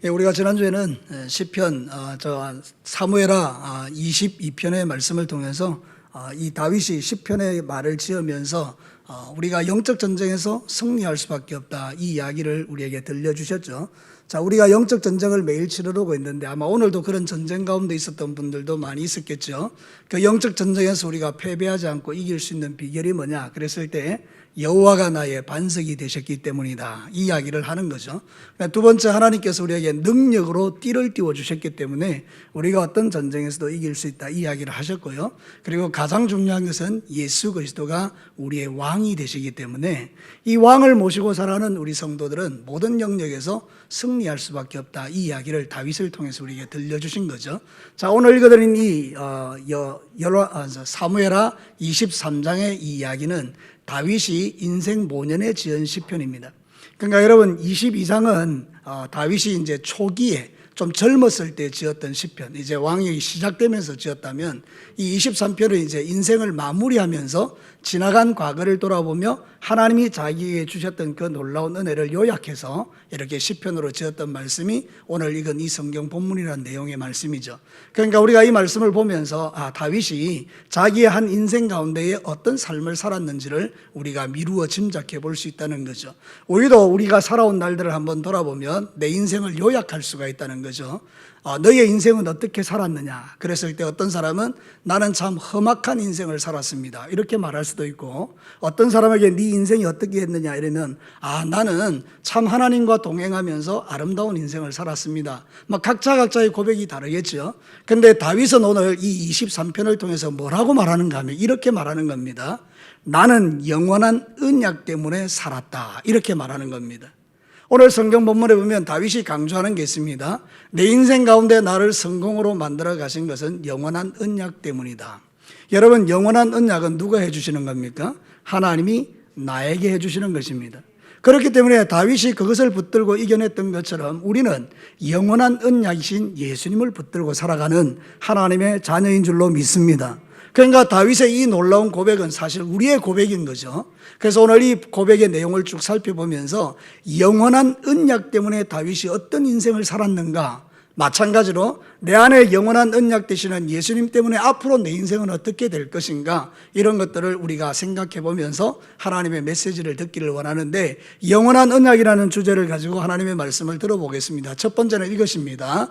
우리가 지난주에는 시편 사무엘하 22편의 말씀을 통해서 이 다윗이 시편의 말을 지으면서 우리가 영적 전쟁에서 승리할 수밖에 없다, 이 이야기를 우리에게 들려주셨죠. 자, 우리가 영적 전쟁을 매일 치르고 있는데 아마 오늘도 그런 전쟁 가운데 있었던 분들도 많이 있었겠죠. 그 영적 전쟁에서 우리가 패배하지 않고 이길 수 있는 비결이 뭐냐 그랬을 때 여호와가 나의 반석이 되셨기 때문이다, 이 이야기를 하는 거죠. 두 번째, 하나님께서 우리에게 능력으로 띠를 띄워주셨기 때문에 우리가 어떤 전쟁에서도 이길 수 있다, 이 이야기를 하셨고요. 그리고 가장 중요한 것은 예수 그리스도가 우리의 왕이 되시기 때문에 이 왕을 모시고 살아가는 우리 성도들은 모든 영역에서 승리할 수밖에 없다, 이 이야기를 다윗을 통해서 우리에게 들려주신 거죠. 자, 오늘 읽어드린 이 사무엘하 23장의 이 이야기는 다윗이 인생 모년에 지은 시편입니다. 그러니까 여러분, 22장은 다윗이 이제 초기에 좀 젊었을 때 지었던 시편, 이제 왕이 시작되면서 지었다면 이 23편은 이제 인생을 마무리하면서 지나간 과거를 돌아보며 하나님이 자기에게 주셨던 그 놀라운 은혜를 요약해서 이렇게 시편으로 지었던 말씀이 오늘 읽은 이 성경 본문이라는 내용의 말씀이죠. 그러니까 우리가 이 말씀을 보면서 다윗이 자기의 한 인생 가운데에 어떤 삶을 살았는지를 우리가 미루어 짐작해 볼 수 있다는 거죠. 우리도 우리가 살아온 날들을 한번 돌아보면 내 인생을 요약할 수가 있다는 거죠. 너의 인생은 어떻게 살았느냐 그랬을 때 어떤 사람은 나는 참 험악한 인생을 살았습니다, 이렇게 말할 수도 있고, 어떤 사람에게 네 인생이 어떻게 했느냐 이러면 나는 참 하나님과 동행하면서 아름다운 인생을 살았습니다. 각자의 고백이 다르겠죠. 근데 다윗은 오늘 이 23편을 통해서 뭐라고 말하는가 하면 이렇게 말하는 겁니다. 나는 영원한 언약 때문에 살았다, 이렇게 말하는 겁니다. 오늘 성경 본문에 보면 다윗이 강조하는 게 있습니다. 내 인생 가운데 나를 성공으로 만들어 가신 것은 영원한 언약 때문이다. 여러분, 영원한 언약은 누가 해주시는 겁니까? 하나님이 나에게 해주시는 것입니다. 그렇기 때문에 다윗이 그것을 붙들고 이겨냈던 것처럼 우리는 영원한 언약이신 예수님을 붙들고 살아가는 하나님의 자녀인 줄로 믿습니다. 그러니까 다윗의 이 놀라운 고백은 사실 우리의 고백인 거죠. 그래서 오늘 이 고백의 내용을 쭉 살펴보면서 영원한 언약 때문에 다윗이 어떤 인생을 살았는가, 마찬가지로 내 안에 영원한 언약 되시는 예수님 때문에 앞으로 내 인생은 어떻게 될 것인가, 이런 것들을 우리가 생각해 보면서 하나님의 메시지를 듣기를 원하는데, 영원한 언약이라는 주제를 가지고 하나님의 말씀을 들어보겠습니다. 첫 번째는 이것입니다.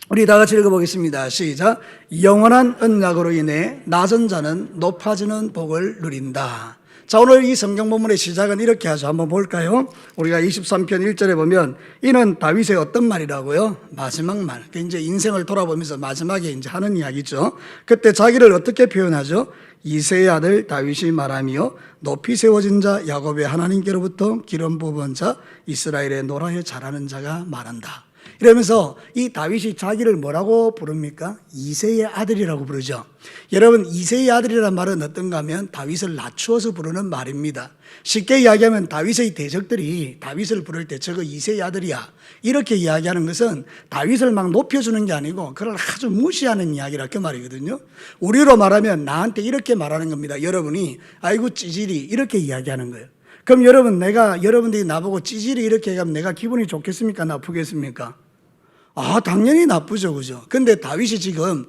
우리 다 같이 읽어보겠습니다. 시작. 영원한 언약으로 인해 낮은 자는 높아지는 복을 누린다. 자, 오늘 이 성경 본문의 시작은 이렇게 하죠. 한번 볼까요? 우리가 23편 1절에 보면 이는 다윗의 어떤 말이라고요? 마지막 말. 이제 인생을 돌아보면서 마지막에 이제 하는 이야기죠. 그때 자기를 어떻게 표현하죠? 이새의 아들 다윗이 말하며 높이 세워진 자 야곱의 하나님께로부터 기름 부은 자 이스라엘의 노라에 자라는 자가 말한다. 이러면서 이 다윗이 자기를 뭐라고 부릅니까? 이새의 아들이라고 부르죠. 여러분, 이새의 아들이라는 말은 어떤가 하면 다윗을 낮추어서 부르는 말입니다. 쉽게 이야기하면 다윗의 대적들이 다윗을 부를 때 저거 이새의 아들이야, 이렇게 이야기하는 것은 다윗을 막 높여주는 게 아니고 그를 아주 무시하는 이야기라, 그 말이거든요. 우리로 말하면 나한테 이렇게 말하는 겁니다. 여러분이 아이고 찌질이, 이렇게 이야기하는 거예요. 그럼 여러분들이 나보고 찌질이 이렇게 얘기하면 내가 기분이 좋겠습니까? 나쁘겠습니까? 당연히 나쁘죠, 그죠? 근데 다윗이 지금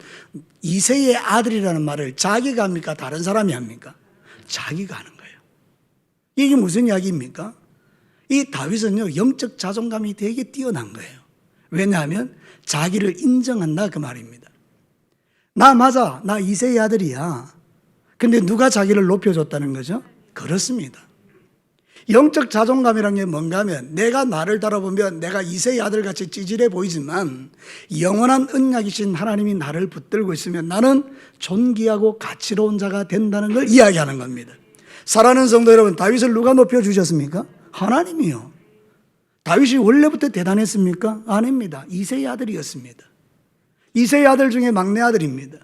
이새의 아들이라는 말을 자기가 합니까? 다른 사람이 합니까? 자기가 하는 거예요. 이게 무슨 이야기입니까? 이 다윗은요, 영적 자존감이 되게 뛰어난 거예요. 왜냐하면 자기를 인정한다, 그 말입니다. 나 맞아, 나 이새의 아들이야. 근데 누가 자기를 높여줬다는 거죠? 그렇습니다. 영적 자존감이란 게 뭔가 하면 내가 나를 바라보면 내가 이새의 아들같이 찌질해 보이지만 영원한 언약이신 하나님이 나를 붙들고 있으면 나는 존귀하고 가치로운 자가 된다는 걸 이야기하는 겁니다. 사랑하는 성도 여러분, 다윗을 누가 높여주셨습니까? 하나님이요. 다윗이 원래부터 대단했습니까? 아닙니다. 이새의 아들이었습니다. 이새의 아들 중에 막내 아들입니다.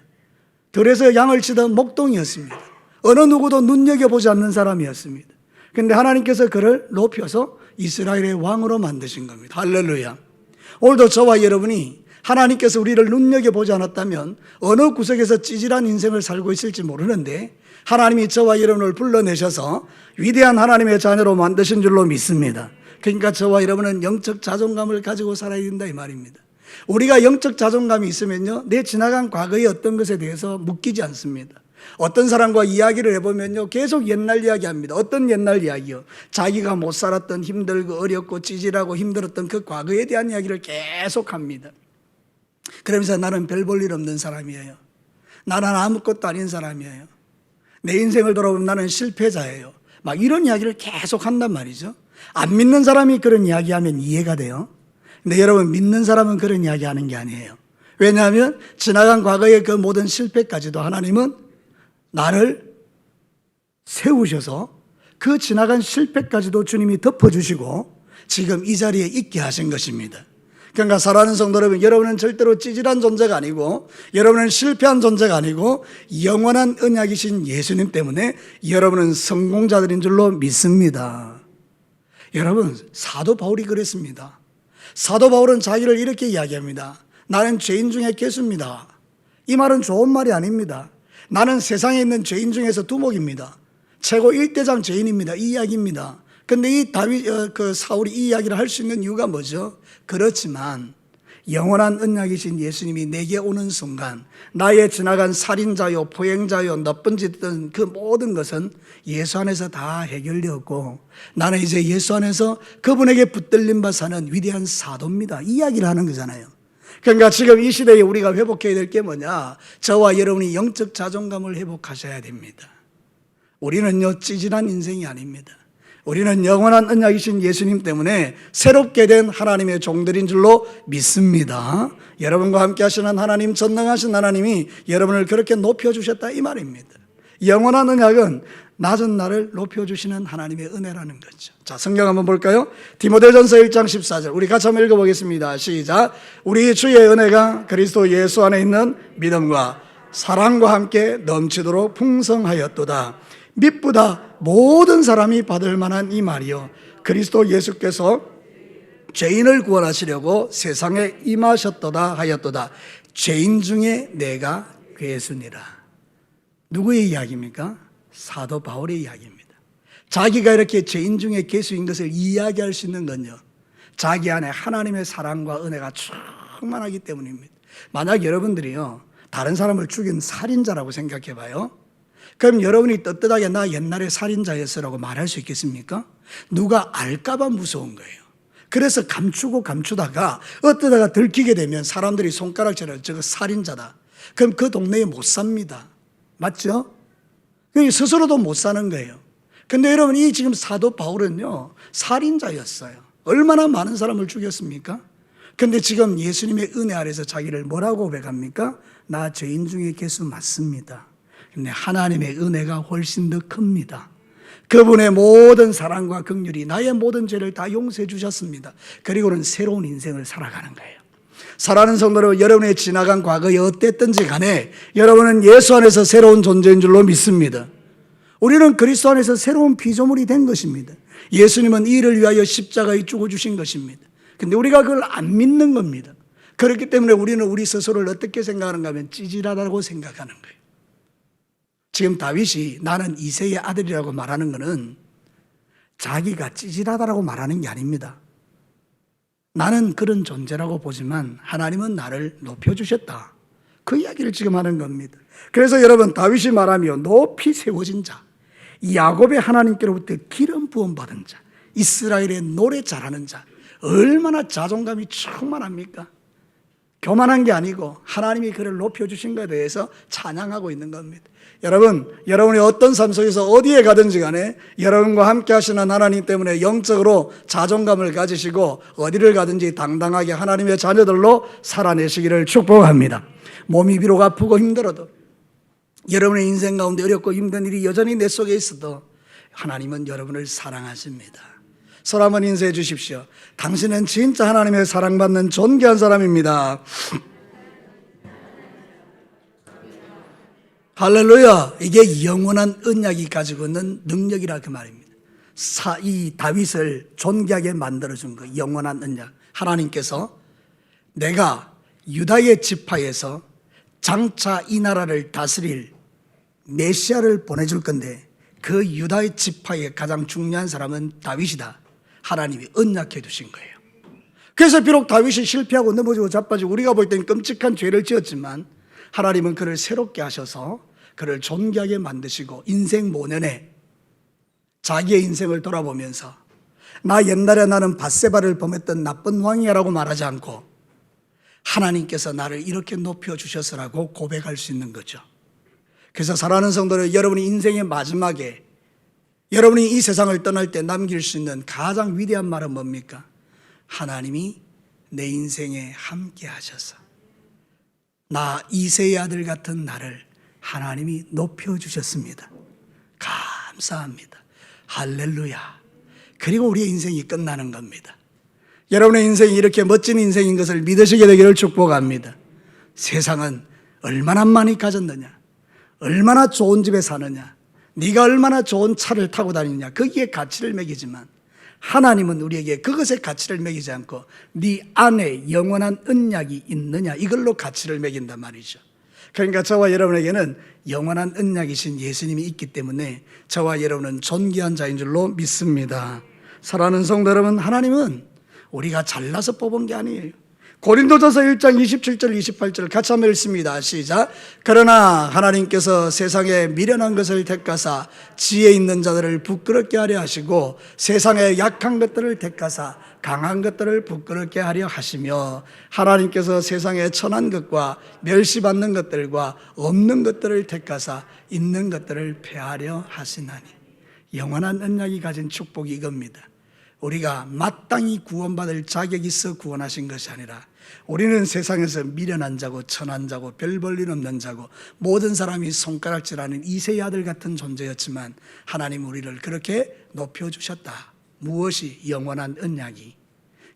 들에서 양을 치던 목동이었습니다. 어느 누구도 눈여겨보지 않는 사람이었습니다. 근데 하나님께서 그를 높여서 이스라엘의 왕으로 만드신 겁니다. 할렐루야. 오늘도 저와 여러분이 하나님께서 우리를 눈여겨보지 않았다면 어느 구석에서 찌질한 인생을 살고 있을지 모르는데 하나님이 저와 여러분을 불러내셔서 위대한 하나님의 자녀로 만드신 줄로 믿습니다. 그러니까 저와 여러분은 영적 자존감을 가지고 살아야 된다 이 말입니다. 우리가 영적 자존감이 있으면요, 내 지나간 과거의 어떤 것에 대해서 묶이지 않습니다. 어떤 사람과 이야기를 해보면요, 계속 옛날 이야기합니다. 어떤 옛날 이야기요? 자기가 못 살았던 힘들고 어렵고 찌질하고 힘들었던 그 과거에 대한 이야기를 계속 합니다. 그러면서 나는 별 볼 일 없는 사람이에요. 나는 아무것도 아닌 사람이에요. 내 인생을 돌아보면 나는 실패자예요. 막 이런 이야기를 계속 한단 말이죠. 안 믿는 사람이 그런 이야기하면 이해가 돼요. 근데 여러분, 믿는 사람은 그런 이야기하는 게 아니에요. 왜냐하면 지나간 과거의 그 모든 실패까지도 하나님은 나를 세우셔서 그 지나간 실패까지도 주님이 덮어주시고 지금 이 자리에 있게 하신 것입니다. 그러니까 사랑하는 성도 여러분, 여러분은 절대로 찌질한 존재가 아니고 여러분은 실패한 존재가 아니고 영원한 언약이신 예수님 때문에 여러분은 성공자들인 줄로 믿습니다. 여러분, 사도 바울이 그랬습니다. 사도 바울은 자기를 이렇게 이야기합니다. 나는 죄인 중에 괴수입니다. 이 말은 좋은 말이 아닙니다. 나는 세상에 있는 죄인 중에서 두목입니다. 최고 1대장 죄인입니다. 이 이야기입니다. 근데 이 사울이 이 이야기를 할 수 있는 이유가 뭐죠? 그렇지만 영원한 언약이신 예수님이 내게 오는 순간 나의 지나간 살인자요, 포행자요, 나쁜 짓던 그 모든 것은 예수 안에서 다 해결되었고 나는 이제 예수 안에서 그분에게 붙들림 바 사는 위대한 사도입니다. 이 이야기를 하는 거잖아요. 그러니까 지금 이 시대에 우리가 회복해야 될 게 뭐냐? 저와 여러분이 영적 자존감을 회복하셔야 됩니다. 우리는요, 찌질한 인생이 아닙니다. 우리는 영원한 언약이신 예수님 때문에 새롭게 된 하나님의 종들인 줄로 믿습니다. 여러분과 함께 하시는 하나님, 전능하신 하나님이 여러분을 그렇게 높여주셨다 이 말입니다. 영원한 언약은 낮은 나를 높여주시는 하나님의 은혜라는 거죠. 자, 성경 한번 볼까요? 디모데전서 1장 14절 우리 같이 한번 읽어보겠습니다. 시작. 우리 주의 은혜가 그리스도 예수 안에 있는 믿음과 사랑과 함께 넘치도록 풍성하였도다. 믿보다 모든 사람이 받을 만한 이 말이요, 그리스도 예수께서 죄인을 구원하시려고 세상에 임하셨도다 하였도다. 죄인 중에 내가 괴수니라. 누구의 이야기입니까? 사도 바울의 이야기입니다. 자기가 이렇게 죄인 중에 괴수인 것을 이야기할 수 있는 건요, 자기 안에 하나님의 사랑과 은혜가 충만하기 때문입니다. 만약 여러분들이요, 다른 사람을 죽인 살인자라고 생각해 봐요. 그럼 여러분이 떳떳하게 나 옛날에 살인자였어라고 말할 수 있겠습니까? 누가 알까봐 무서운 거예요. 그래서 감추다가 어쩌다가 들키게 되면 사람들이 손가락질을 저거 살인자다. 그럼 그 동네에 못 삽니다. 맞죠? 스스로도 못 사는 거예요. 근데 여러분, 이 지금 사도 바울은요, 살인자였어요. 얼마나 많은 사람을 죽였습니까? 근데 지금 예수님의 은혜 아래서 자기를 뭐라고 고백합니까? 나 죄인 중에 괴수 맞습니다. 근데 하나님의 은혜가 훨씬 더 큽니다. 그분의 모든 사랑과 긍휼이 나의 모든 죄를 다 용서해 주셨습니다. 그리고는 새로운 인생을 살아가는 거예요. 사랑하는 성도로, 여러분의 지나간 과거에 어땠든지 간에 여러분은 예수 안에서 새로운 존재인 줄로 믿습니다. 우리는 그리스도 안에서 새로운 피조물이 된 것입니다. 예수님은 이를 위하여 십자가에 죽어주신 것입니다. 근데 우리가 그걸 안 믿는 겁니다. 그렇기 때문에 우리는 우리 스스로를 어떻게 생각하는가 하면 찌질하다고 생각하는 거예요. 지금 다윗이 나는 이새의 아들이라고 말하는 것은 자기가 찌질하다라고 말하는 게 아닙니다. 나는 그런 존재라고 보지만 하나님은 나를 높여주셨다. 그 이야기를 지금 하는 겁니다. 그래서 여러분, 다윗이 말하며 높이 세워진 자, 야곱의 하나님께로부터 기름 부음 받은 자, 이스라엘의 노래 잘하는 자, 얼마나 자존감이 충만합니까? 교만한 게 아니고 하나님이 그를 높여주신 것에 대해서 찬양하고 있는 겁니다. 여러분, 여러분이 어떤 삶 속에서 어디에 가든지 간에 여러분과 함께 하시는 하나님 때문에 영적으로 자존감을 가지시고 어디를 가든지 당당하게 하나님의 자녀들로 살아내시기를 축복합니다. 몸이 비록 아프고 힘들어도, 여러분의 인생 가운데 어렵고 힘든 일이 여전히 내 속에 있어도 하나님은 여러분을 사랑하십니다. 서로 한번 인사해 주십시오. 당신은 진짜 하나님의 사랑받는 존귀한 사람입니다. 할렐루야. 이게 영원한 언약이 가지고 있는 능력이라 그 말입니다. 이 다윗을 존귀하게 만들어준 거, 영원한 언약. 하나님께서 내가 유다의 지파에서 장차 이 나라를 다스릴 메시아를 보내줄 건데 그 유다의 지파의 가장 중요한 사람은 다윗이다. 하나님이 언약해 두신 거예요. 그래서 비록 다윗이 실패하고 넘어지고 자빠지고 우리가 볼 땐 끔찍한 죄를 지었지만 하나님은 그를 새롭게 하셔서 그를 존귀하게 만드시고 인생 모년에 자기의 인생을 돌아보면서 나 옛날에 나는 밧세바를 범했던 나쁜 왕이야라고 말하지 않고 하나님께서 나를 이렇게 높여주셨으라고 고백할 수 있는 거죠. 그래서 사랑하는 성도들, 여러분이 인생의 마지막에 여러분이 이 세상을 떠날 때 남길 수 있는 가장 위대한 말은 뭡니까? 하나님이 내 인생에 함께 하셔서 나 이새의 아들 같은 나를 하나님이 높여주셨습니다. 감사합니다. 할렐루야. 그리고 우리의 인생이 끝나는 겁니다. 여러분의 인생이 이렇게 멋진 인생인 것을 믿으시게 되기를 축복합니다. 세상은 얼마나 많이 가졌느냐, 얼마나 좋은 집에 사느냐, 네가 얼마나 좋은 차를 타고 다니느냐, 거기에 가치를 매기지만 하나님은 우리에게 그것에 가치를 매기지 않고 네 안에 영원한 언약이 있느냐, 이걸로 가치를 매긴단 말이죠. 그러니까 저와 여러분에게는 영원한 언약이신 예수님이 있기 때문에 저와 여러분은 존귀한 자인 줄로 믿습니다. 사랑하는 성도 여러분, 하나님은 우리가 잘나서 뽑은 게 아니에요. 고린도전서 1장 27절 28절 같이 한번 읽습니다. 시작. 그러나 하나님께서 세상에 미련한 것을 택하사 지혜 있는 자들을 부끄럽게 하려 하시고 세상에 약한 것들을 택하사 강한 것들을 부끄럽게 하려 하시며 하나님께서 세상에 천한 것과 멸시받는 것들과 없는 것들을 택하사 있는 것들을 폐하려 하시나니. 영원한 언약이 가진 축복이 이겁니다. 우리가 마땅히 구원받을 자격이 있어 구원하신 것이 아니라 우리는 세상에서 미련한 자고 천한 자고 별 볼 일 없는 자고 모든 사람이 손가락질하는 이새의 아들 같은 존재였지만 하나님 우리를 그렇게 높여주셨다. 무엇이 영원한 언약이?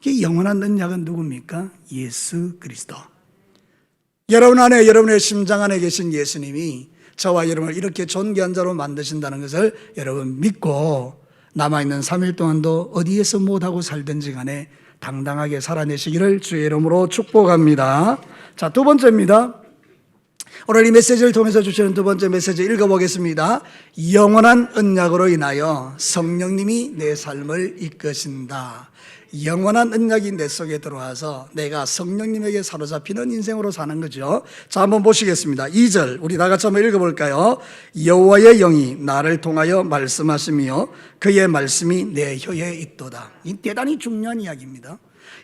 그 영원한 언약은 누굽니까? 예수 그리스도. 여러분 안에, 여러분의 심장 안에 계신 예수님이 저와 여러분을 이렇게 존귀한 자로 만드신다는 것을 여러분 믿고 남아있는 3일 동안도 어디에서 못하고 살든지 간에 당당하게 살아내시기를 주의 이름으로 축복합니다. 자, 두 번째입니다. 오늘 이 메시지를 통해서 주시는 두 번째 메시지 읽어보겠습니다. 영원한 언약으로 인하여 성령님이 내 삶을 이끄신다. 영원한 언약이 내 속에 들어와서 내가 성령님에게 사로잡히는 인생으로 사는 거죠. 자, 한번 보시겠습니다. 2절 우리 다 같이 한번 읽어볼까요? 여호와의 영이 나를 통하여 말씀하시며 그의 말씀이 내 혀에 있도다. 이 대단히 중요한 이야기입니다.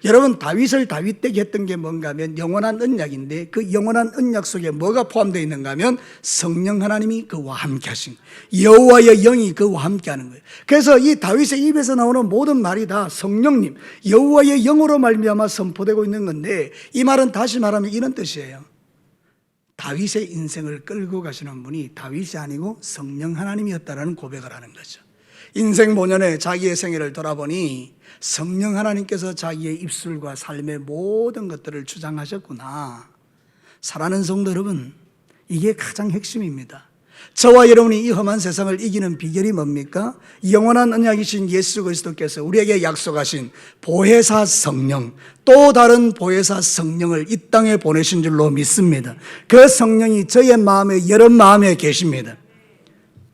여러분, 다윗을 다윗되게 했던 게 뭔가 하면 영원한 언약인데 그 영원한 언약 속에 뭐가 포함되어 있는가 하면 성령 하나님이 그와 함께 하신 거예요. 여호와의 영이 그와 함께 하는 거예요. 그래서 이 다윗의 입에서 나오는 모든 말이 다 성령님, 여호와의 영으로 말미암아 선포되고 있는 건데 이 말은 다시 말하면 이런 뜻이에요. 다윗의 인생을 끌고 가시는 분이 다윗이 아니고 성령 하나님이었다라는 고백을 하는 거죠. 인생 모년에 자기의 생애를 돌아보니 성령 하나님께서 자기의 입술과 삶의 모든 것들을 주장하셨구나. 사랑하는 성도 여러분, 이게 가장 핵심입니다. 저와 여러분이 이 험한 세상을 이기는 비결이 뭡니까? 영원한 언약이신 예수 그리스도께서 우리에게 약속하신 보혜사 성령, 또 다른 보혜사 성령을 이 땅에 보내신 줄로 믿습니다. 그 성령이 저의 마음에, 여러분 마음에 계십니다.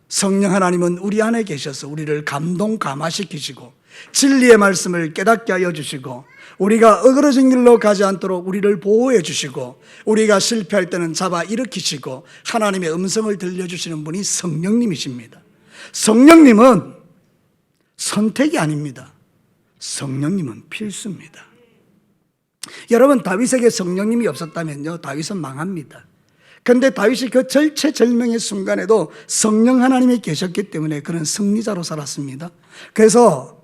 성령 하나님은 우리 안에 계셔서 우리를 감동 감화시키시고 진리의 말씀을 깨닫게 하여 주시고 우리가 어그러진 길로 가지 않도록 우리를 보호해 주시고 우리가 실패할 때는 잡아 일으키시고 하나님의 음성을 들려주시는 분이 성령님이십니다. 성령님은 선택이 아닙니다. 성령님은 필수입니다. 여러분, 다윗에게 성령님이 없었다면요, 다윗은 망합니다. 그런데 다윗이 그 절체절명의 순간에도 성령 하나님이 계셨기 때문에 그는 승리자로 살았습니다. 그래서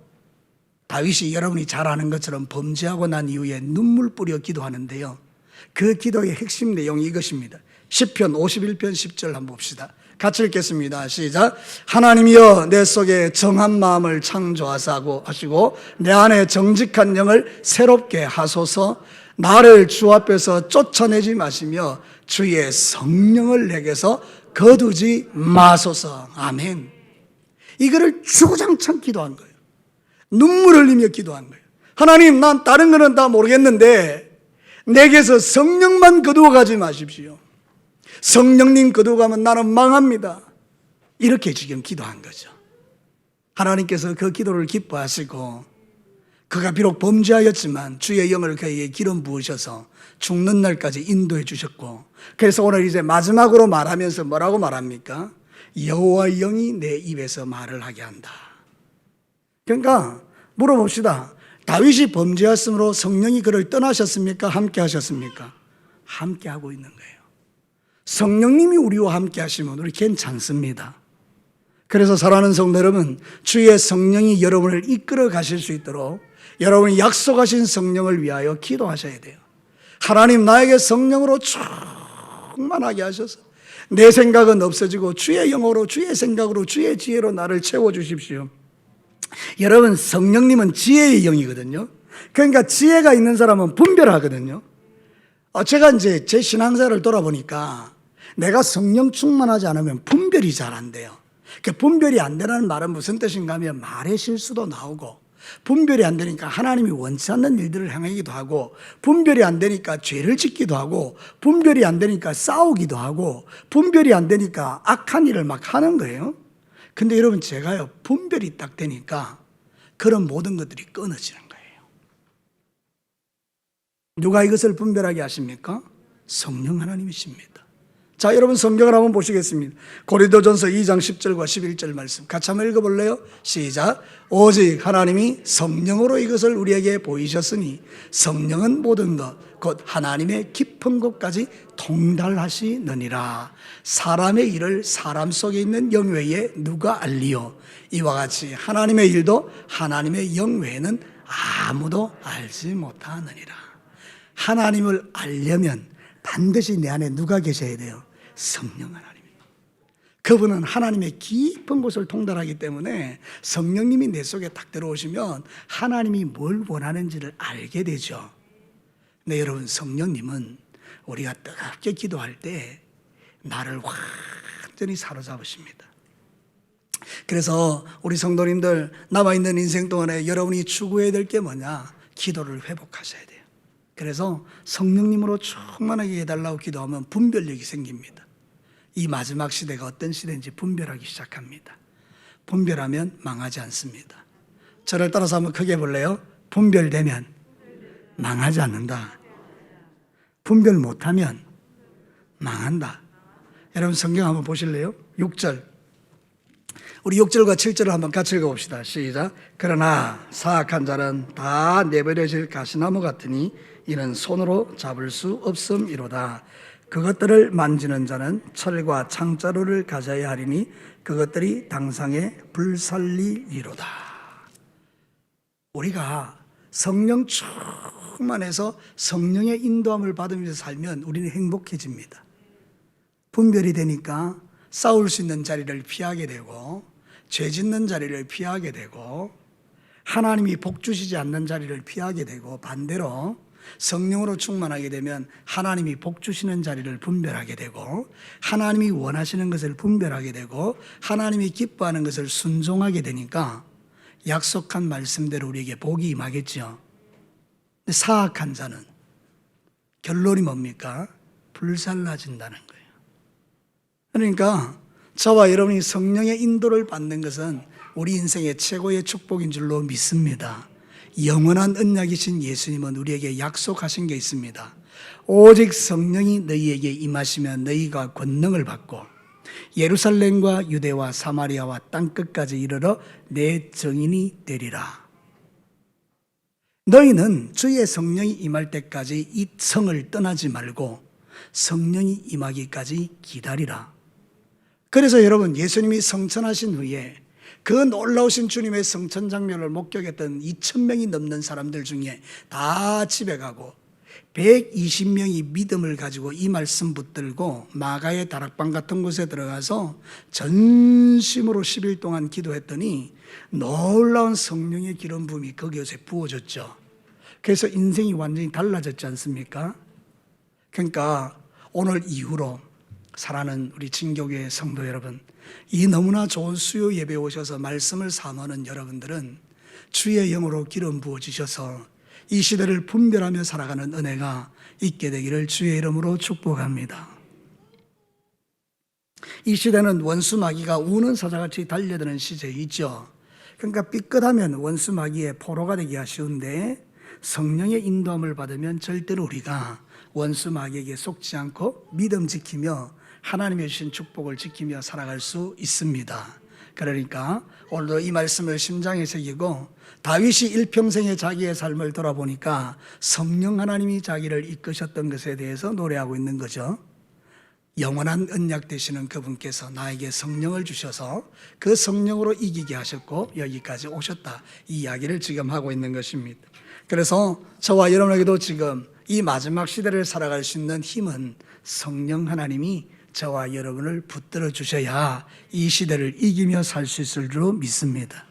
다윗이 여러분이 잘 아는 것처럼 범죄하고 난 이후에 눈물 뿌려 기도하는데요, 그 기도의 핵심 내용이 이것입니다. 시편 51편 10절 한번 봅시다. 같이 읽겠습니다. 시작. 하나님이여 내 속에 정한 마음을 창조하사고 하시고 내 안에 정직한 영을 새롭게 하소서. 나를 주 앞에서 쫓아내지 마시며 주의 성령을 내게서 거두지 마소서. 아멘. 이거를 주구장창 기도한 거예요. 눈물 흘리며 기도한 거예요. 하나님, 난 다른 거는 다 모르겠는데 내게서 성령만 거두어 가지 마십시오. 성령님 거두어 가면 나는 망합니다. 이렇게 지금 기도한 거죠. 하나님께서 그 기도를 기뻐하시고 그가 비록 범죄하였지만 주의 영을 그에게 기름 부으셔서 죽는 날까지 인도해 주셨고, 그래서 오늘 이제 마지막으로 말하면서 뭐라고 말합니까? 여호와의 영이 내 입에서 말을 하게 한다. 그러니까 물어봅시다. 다윗이 범죄했으므로 성령이 그를 떠나셨습니까? 함께 하셨습니까? 함께 하고 있는 거예요. 성령님이 우리와 함께 하시면 우리 괜찮습니다. 그래서 사랑하는 성도 여러분, 주의 성령이 여러분을 이끌어 가실 수 있도록 여러분이 약속하신 성령을 위하여 기도하셔야 돼요. 하나님, 나에게 성령으로 충만하게 하셔서 내 생각은 없어지고 주의 영으로, 주의 생각으로, 주의 지혜로 나를 채워주십시오. 여러분, 성령님은 지혜의 영이거든요. 그러니까 지혜가 있는 사람은 분별하거든요. 제가 이제 제 신앙생활을 돌아보니까 내가 성령 충만하지 않으면 분별이 잘 안 돼요. 그 분별이 안 되는 말은 무슨 뜻인가 하면 말의 실수도 나오고, 분별이 안 되니까 하나님이 원치 않는 일들을 행하기도 하고, 분별이 안 되니까 죄를 짓기도 하고, 분별이 안 되니까 싸우기도 하고, 분별이 안 되니까 악한 일을 막 하는 거예요. 근데 여러분, 제가요, 분별이 딱 되니까 그런 모든 것들이 끊어지는 거예요. 누가 이것을 분별하게 하십니까? 성령 하나님이십니다. 자, 여러분 성경을 한번 보시겠습니다. 고린도전서 2장 10절과 11절 말씀 같이 한번 읽어볼래요? 시작. 오직 하나님이 성령으로 이것을 우리에게 보이셨으니 성령은 모든 것 곧 하나님의 깊은 곳까지 통달하시느니라. 사람의 일을 사람 속에 있는 영 외에 누가 알리요? 이와 같이 하나님의 일도 하나님의 영 외에는 아무도 알지 못하느니라. 하나님을 알려면 반드시 내 안에 누가 계셔야 돼요? 성령 하나님. 그분은 하나님의 깊은 곳을 통달하기 때문에 성령님이 내 속에 딱 들어오시면 하나님이 뭘 원하는지를 알게 되죠. 네, 여러분, 성령님은 우리가 뜨겁게 기도할 때 나를 완전히 사로잡으십니다. 그래서 우리 성도님들, 남아있는 인생 동안에 여러분이 추구해야 될 게 뭐냐? 기도를 회복하셔야 돼요. 그래서 성령님으로 충만하게 해달라고 기도하면 분별력이 생깁니다. 이 마지막 시대가 어떤 시대인지 분별하기 시작합니다. 분별하면 망하지 않습니다. 저를 따라서 한번 크게 볼래요? 분별되면 망하지 않는다. 분별 못하면 망한다. 여러분 성경 한번 보실래요? 6절. 우리 6절과 7절을 한번 같이 읽어봅시다. 시작. 그러나 사악한 자는 다 내버려질 가시나무 같으니 이는 손으로 잡을 수 없음이로다. 그것들을 만지는 자는 철과 창자루를 가져야 하리니 그것들이 당상에 불살리리로다. 우리가 성령 충만해서 성령의 인도함을 받으면서 살면 우리는 행복해집니다. 분별이 되니까 싸울 수 있는 자리를 피하게 되고, 죄 짓는 자리를 피하게 되고, 하나님이 복 주시지 않는 자리를 피하게 되고, 반대로 성령으로 충만하게 되면 하나님이 복 주시는 자리를 분별하게 되고, 하나님이 원하시는 것을 분별하게 되고, 하나님이 기뻐하는 것을 순종하게 되니까 약속한 말씀대로 우리에게 복이 임하겠죠. 근데 사악한 자는 결론이 뭡니까? 불살라진다는 거예요. 그러니까 저와 여러분이 성령의 인도를 받는 것은 우리 인생의 최고의 축복인 줄로 믿습니다. 영원한 언약이신 예수님은 우리에게 약속하신 게 있습니다. 오직 성령이 너희에게 임하시면 너희가 권능을 받고 예루살렘과 유대와 사마리아와 땅끝까지 이르러 내 증인이 되리라. 너희는 주의 성령이 임할 때까지 이 성을 떠나지 말고 성령이 임하기까지 기다리라. 그래서 여러분, 예수님이 성천하신 후에 그 놀라우신 주님의 성천 장면을 목격했던 2,000명이 넘는 사람들 중에 다 집에 가고 120명이 믿음을 가지고 이 말씀 붙들고 마가의 다락방 같은 곳에 들어가서 전심으로 10일 동안 기도했더니 놀라운 성령의 기름 부음이 거기에 부어졌죠. 그래서 인생이 완전히 달라졌지 않습니까? 그러니까 오늘 이후로 사랑하는 우리 진교교의 성도 여러분, 이 너무나 좋은 수요 예배에 오셔서 말씀을 사모하는 여러분들은 주의 영으로 기름 부어주셔서 이 시대를 분별하며 살아가는 은혜가 있게 되기를 주의 이름으로 축복합니다. 이 시대는 원수 마귀가 우는 사자같이 달려드는 시대이죠. 그러니까 삐끗하면 원수 마귀의 포로가 되기 쉬운데 성령의 인도함을 받으면 절대로 우리가 원수 마귀에게 속지 않고 믿음 지키며 하나님의 주신 축복을 지키며 살아갈 수 있습니다. 그러니까 오늘도 이 말씀을 심장에 새기고 다윗이 일평생의 자기의 삶을 돌아보니까 성령 하나님이 자기를 이끄셨던 것에 대해서 노래하고 있는 거죠. 영원한 언약 되시는 그분께서 나에게 성령을 주셔서 그 성령으로 이기게 하셨고 여기까지 오셨다, 이 이야기를 지금 하고 있는 것입니다. 그래서 저와 여러분에게도 지금 이 마지막 시대를 살아갈 수 있는 힘은 성령 하나님이 저와 여러분을 붙들어 주셔야 이 시대를 이기며 살 수 있을 줄 믿습니다.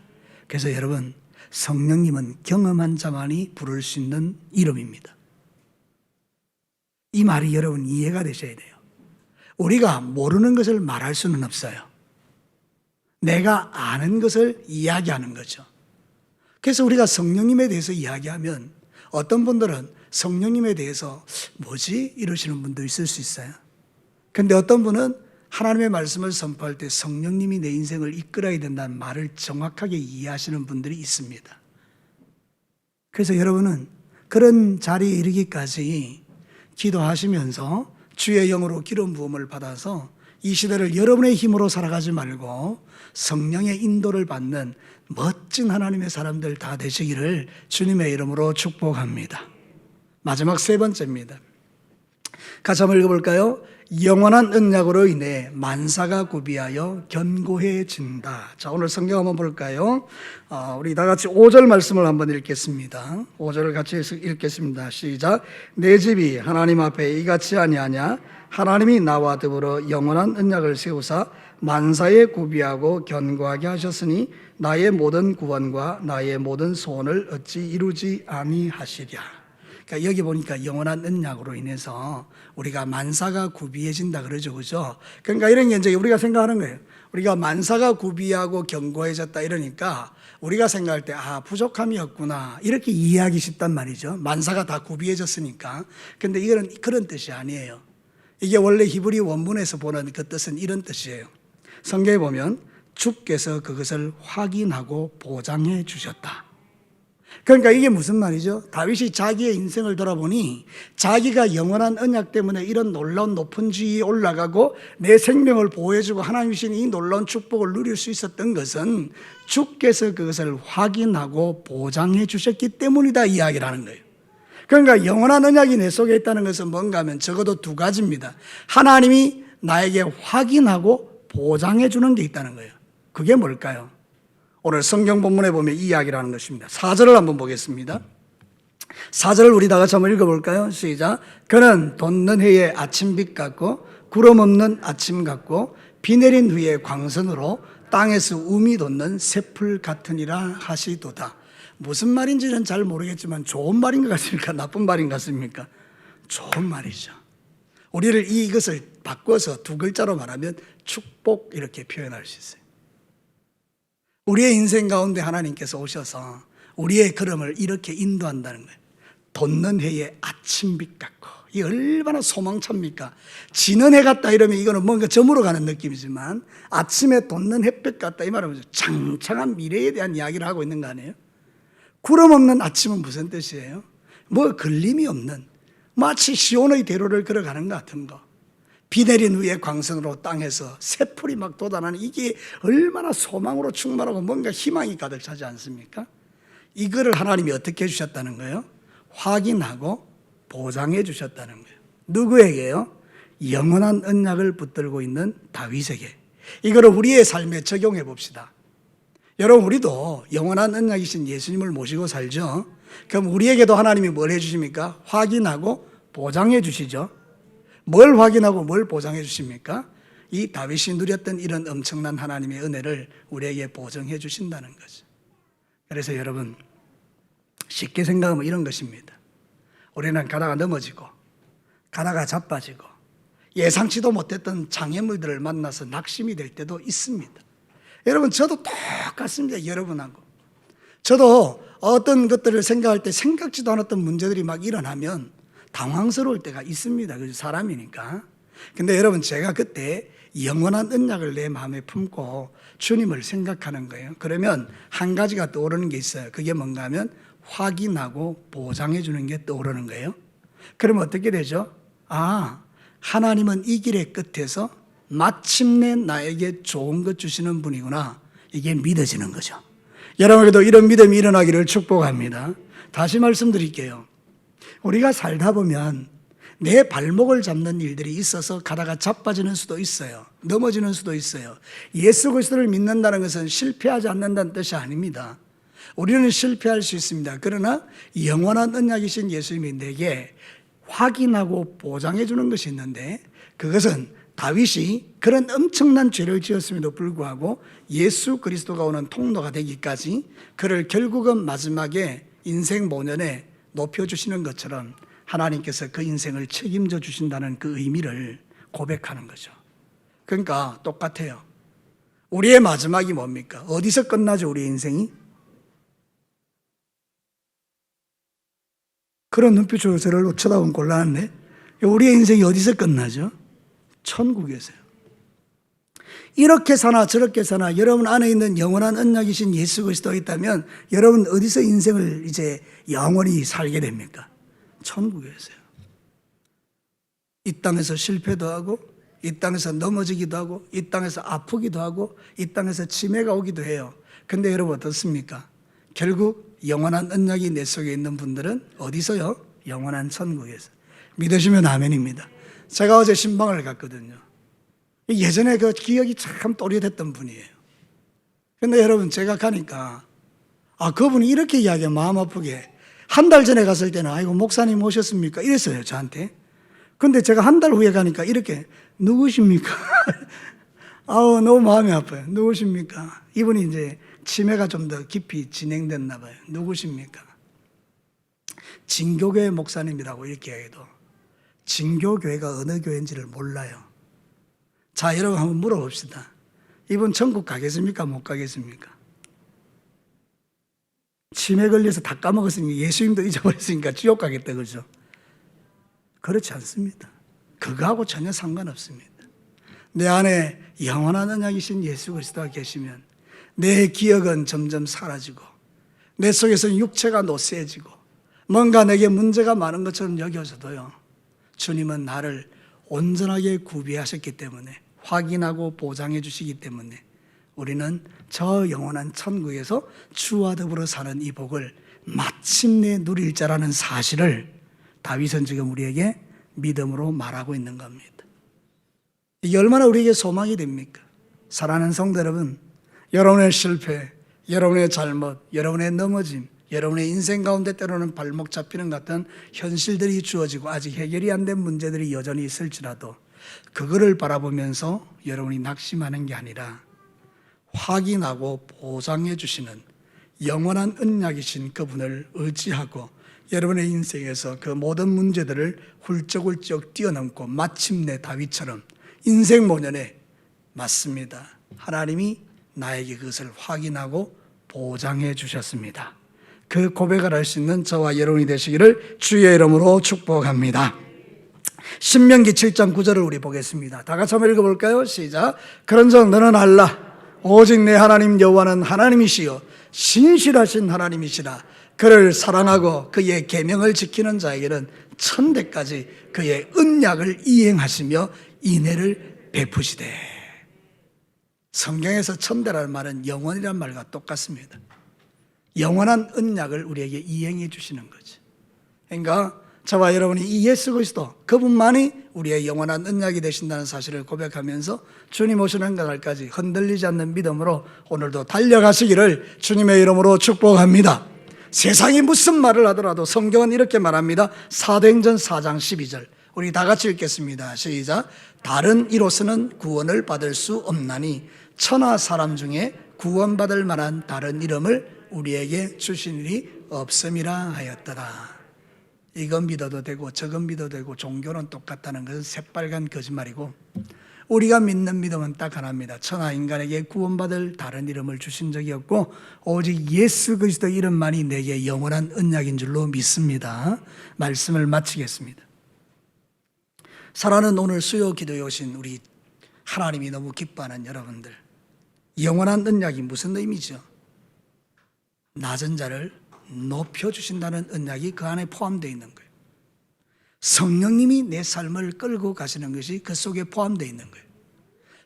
그래서 여러분, 성령님은 경험한 자만이 부를 수 있는 이름입니다. 이 말이 여러분 이해가 되셔야 돼요. 우리가 모르는 것을 말할 수는 없어요. 내가 아는 것을 이야기하는 거죠. 그래서 우리가 성령님에 대해서 이야기하면 어떤 분들은 성령님에 대해서 뭐지? 이러시는 분도 있을 수 있어요. 근데 어떤 분은 하나님의 말씀을 선포할 때 성령님이 내 인생을 이끌어야 된다는 말을 정확하게 이해하시는 분들이 있습니다. 그래서 여러분은 그런 자리에 이르기까지 기도하시면서 주의 영으로 기름 부음을 받아서 이 시대를 여러분의 힘으로 살아가지 말고 성령의 인도를 받는 멋진 하나님의 사람들 다 되시기를 주님의 이름으로 축복합니다. 마지막 세 번째입니다. 같이 한번 읽어볼까요? 영원한 언약으로 인해 만사가 구비하여 견고해진다. 자, 오늘 성경 한번 볼까요? 우리 다 같이 5절 말씀을 한번 읽겠습니다. 5절을 같이 읽겠습니다. 시작. 내 집이 하나님 앞에 이같이 아니하냐? 하나님이 나와 더불어 영원한 언약을 세우사 만사에 구비하고 견고하게 하셨으니 나의 모든 구원과 나의 모든 소원을 어찌 이루지 아니하시랴. 그러니까 여기 보니까 영원한 언약으로 인해서 우리가 만사가 구비해진다 그러죠, 그죠? 그러니까 이런 게 이제 우리가 생각하는 거예요. 우리가 만사가 구비하고 견고해졌다 이러니까 우리가 생각할 때 부족함이 없구나 이렇게 이해하기 쉽단 말이죠. 만사가 다 구비해졌으니까. 근데 이거는 그런 뜻이 아니에요. 이게 원래 히브리 원문에서 보는 그 뜻은 이런 뜻이에요. 성경에 보면 주께서 그것을 확인하고 보장해 주셨다. 그러니까 이게 무슨 말이죠? 다윗이 자기의 인생을 돌아보니 자기가 영원한 언약 때문에 이런 놀라운 높은 지위에 올라가고 내 생명을 보호해주고 하나님 주신 이 놀라운 축복을 누릴 수 있었던 것은 주께서 그것을 확인하고 보장해 주셨기 때문이다 이야기를 하는 거예요. 그러니까 영원한 언약이 내 속에 있다는 것은 뭔가 하면 적어도 두 가지입니다. 하나님이 나에게 확인하고 보장해 주는 게 있다는 거예요. 그게 뭘까요? 오늘 성경 본문에 보면 이 이야기를 하는 것입니다. 4절을 한번 보겠습니다. 4절을 우리 다 같이 한번 읽어볼까요? 시작. 그는 돋는 해의 아침빛 같고 구름 없는 아침 같고 비 내린 후에 광선으로 땅에서 움이 돋는 새풀 같으니라 하시도다. 무슨 말인지는 잘 모르겠지만 좋은 말인 것 같습니까? 나쁜 말인 것 같습니까? 좋은 말이죠. 우리를 이것을 바꿔서 두 글자로 말하면 축복 이렇게 표현할 수 있어요. 우리의 인생 가운데 하나님께서 오셔서 우리의 걸음을 이렇게 인도한다는 거예요. 돋는 해의 아침빛 같고, 이 얼마나 소망찹니까? 지는 해 같다 이러면 이거는 뭔가 저물어 가는 느낌이지만 아침에 돋는 햇볕 같다 이 말은 창창한 미래에 대한 이야기를 하고 있는 거 아니에요? 구름 없는 아침은 무슨 뜻이에요? 뭐 걸림이 없는, 마치 시온의 대로를 걸어가는 것 같은 거. 비 내린 후에 광선으로 땅에서 새풀이 막 돋아나는, 이게 얼마나 소망으로 충만하고 뭔가 희망이 가득 차지 않습니까? 이거를 하나님이 어떻게 해주셨다는 거예요? 확인하고 보장해 주셨다는 거예요. 누구에게요? 영원한 언약을 붙들고 있는 다윗에게. 이거를 우리의 삶에 적용해 봅시다. 여러분, 우리도 영원한 언약이신 예수님을 모시고 살죠. 그럼 우리에게도 하나님이 뭘 해주십니까? 확인하고 보장해 주시죠. 뭘 확인하고 뭘 보장해 주십니까? 이 다윗이 누렸던 이런 엄청난 하나님의 은혜를 우리에게 보증해 주신다는 거죠. 그래서 여러분, 쉽게 생각하면 이런 것입니다. 우리는 가다가 넘어지고 가다가 자빠지고 예상치도 못했던 장애물들을 만나서 낙심이 될 때도 있습니다. 여러분, 저도 똑같습니다. 여러분하고 저도 어떤 것들을 생각할 때 생각지도 않았던 문제들이 막 일어나면 당황스러울 때가 있습니다. 그래서 사람이니까. 근데 여러분, 제가 그때 영원한 언약을 내 마음에 품고 주님을 생각하는 거예요. 그러면 한 가지가 떠오르는 게 있어요. 그게 뭔가 하면 확인하고 보장해 주는 게 떠오르는 거예요. 그러면 어떻게 되죠? 아, 하나님은 이 길의 끝에서 마침내 나에게 좋은 것 주시는 분이구나. 이게 믿어지는 거죠. 여러분에게도 이런 믿음이 일어나기를 축복합니다. 다시 말씀드릴게요. 우리가 살다 보면 내 발목을 잡는 일들이 있어서 가다가 자빠지는 수도 있어요. 넘어지는 수도 있어요. 예수 그리스도를 믿는다는 것은 실패하지 않는다는 뜻이 아닙니다. 우리는 실패할 수 있습니다. 그러나 영원한 언약이신 예수님이 내게 확인하고 보장해 주는 것이 있는데, 그것은 다윗이 그런 엄청난 죄를 지었음에도 불구하고 예수 그리스도가 오는 통로가 되기까지 그를 결국은 마지막에 인생 모년에 높여주시는 것처럼 하나님께서 그 인생을 책임져 주신다는 그 의미를 고백하는 거죠. 그러니까 똑같아요. 우리의 마지막이 뭡니까? 어디서 끝나죠, 우리의 인생이? 그런 눈빛으로 저를 쳐다보면 곤란한데, 우리의 인생이 어디서 끝나죠? 천국에서요. 이렇게 사나 저렇게 사나 여러분 안에 있는 영원한 언약이신 예수 그리스도가 있다면 여러분 어디서 인생을 이제 영원히 살게 됩니까? 천국에서요. 이 땅에서 실패도 하고, 이 땅에서 넘어지기도 하고, 이 땅에서 아프기도 하고, 이 땅에서 치매가 오기도 해요. 근데 여러분 어떻습니까? 결국 영원한 언약이 내 속에 있는 분들은 어디서요? 영원한 천국에서. 믿으시면 아멘입니다. 제가 어제 신방을 갔거든요. 예전에 그 기억이 참 또렷했던 분이에요. 근데 여러분 제가 가니까 그분이 이렇게 이야기해요. 마음 아프게. 한 달 전에 갔을 때는 아이고 목사님 오셨습니까? 이랬어요 저한테. 근데 제가 한 달 후에 가니까 이렇게 누구십니까? 아우 너무 마음이 아파요. 누구십니까? 이분이 이제 치매가 좀 더 깊이 진행됐나 봐요. 누구십니까? 진교교회 목사님이라고 이렇게 해도 진교교회가 어느 교회인지를 몰라요. 자, 여러분 한번 물어봅시다. 이분 천국 가겠습니까? 못 가겠습니까? 치매 걸려서 다 까먹었으니까 예수님도 잊어버렸으니까 지옥 가겠다 그죠? 그렇지 않습니다. 그거하고 전혀 상관없습니다. 내 안에 영원한 언약이신 예수 그리스도가 계시면 내 기억은 점점 사라지고 내 속에서는 육체가 노쇠해지고 뭔가 내게 문제가 많은 것처럼 여겨져도요, 주님은 나를 온전하게 구비하셨기 때문에, 확인하고 보장해 주시기 때문에 우리는 저 영원한 천국에서 주와 더불어 사는 이 복을 마침내 누릴 자라는 사실을 다윗은 지금 우리에게 믿음으로 말하고 있는 겁니다. 이게 얼마나 우리에게 소망이 됩니까? 사랑하는 성도 여러분, 여러분의 실패, 여러분의 잘못, 여러분의 넘어짐, 여러분의 인생 가운데 때로는 발목 잡히는 같은 현실들이 주어지고 아직 해결이 안 된 문제들이 여전히 있을지라도 그거를 바라보면서 여러분이 낙심하는 게 아니라 확인하고 보장해 주시는 영원한 언약이신 그분을 의지하고 여러분의 인생에서 그 모든 문제들을 훌쩍훌쩍 뛰어넘고 마침내 다윗처럼 인생 모년에 맞습니다. 하나님이 나에게 그것을 확인하고 보장해 주셨습니다. 그 고백을 할 수 있는 저와 여러분이 되시기를 주의 이름으로 축복합니다. 신명기 7장 9절을 우리 보겠습니다. 다 같이 한번 읽어볼까요? 시작. 그런즉 너는 알라 오직 내 하나님 여호와는 하나님이시요 신실하신 하나님이시라. 그를 사랑하고 그의 계명을 지키는 자에게는 천대까지 그의 언약을 이행하시며 인애를 베푸시되. 성경에서 천대라는 말은 영원이라는 말과 똑같습니다. 영원한 언약을 우리에게 이행해 주시는 거죠. 그러니까 저와 여러분이 이 예수 그리스도 그분만이 우리의 영원한 언약이 되신다는 사실을 고백하면서 주님 오시는 그날까지 흔들리지 않는 믿음으로 오늘도 달려가시기를 주님의 이름으로 축복합니다. 세상이 무슨 말을 하더라도 성경은 이렇게 말합니다. 사도행전 4장 12절 우리 다 같이 읽겠습니다. 시작. 다른 이로서는 구원을 받을 수 없나니 천하 사람 중에 구원받을 만한 다른 이름을 우리에게 주신 일이 없음이라 하였더라. 이건 믿어도 되고 저건 믿어도 되고 종교는 똑같다는 것은 새빨간 거짓말이고, 우리가 믿는 믿음은 딱 하나입니다. 천하 인간에게 구원받을 다른 이름을 주신 적이 없고 오직 예수 그리스도 이름만이 내게 영원한 언약인 줄로 믿습니다. 말씀을 마치겠습니다. 사랑하는 오늘 수요 기도에 오신 우리 하나님이 너무 기뻐하는 여러분들, 영원한 언약이 무슨 의미죠? 낮은 자를 높여주신다는 언약이 그 안에 포함되어 있는 거예요. 성령님이 내 삶을 끌고 가시는 것이 그 속에 포함되어 있는 거예요.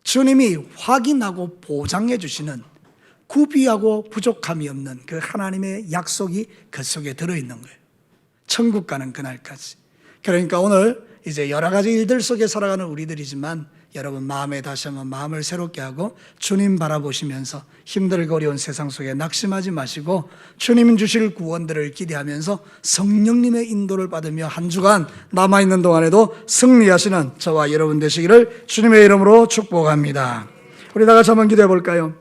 주님이 확인하고 보장해 주시는 구비하고 부족함이 없는 그 하나님의 약속이 그 속에 들어있는 거예요. 천국 가는 그날까지. 그러니까 오늘 이제 여러 가지 일들 속에 살아가는 우리들이지만 여러분 마음에 다시 한번 마음을 새롭게 하고 주님 바라보시면서 힘들고 어려운 세상 속에 낙심하지 마시고 주님 주실 구원들을 기대하면서 성령님의 인도를 받으며 한 주간 남아있는 동안에도 승리하시는 저와 여러분 되시기를 주님의 이름으로 축복합니다. 우리 다 같이 한번 기도해 볼까요?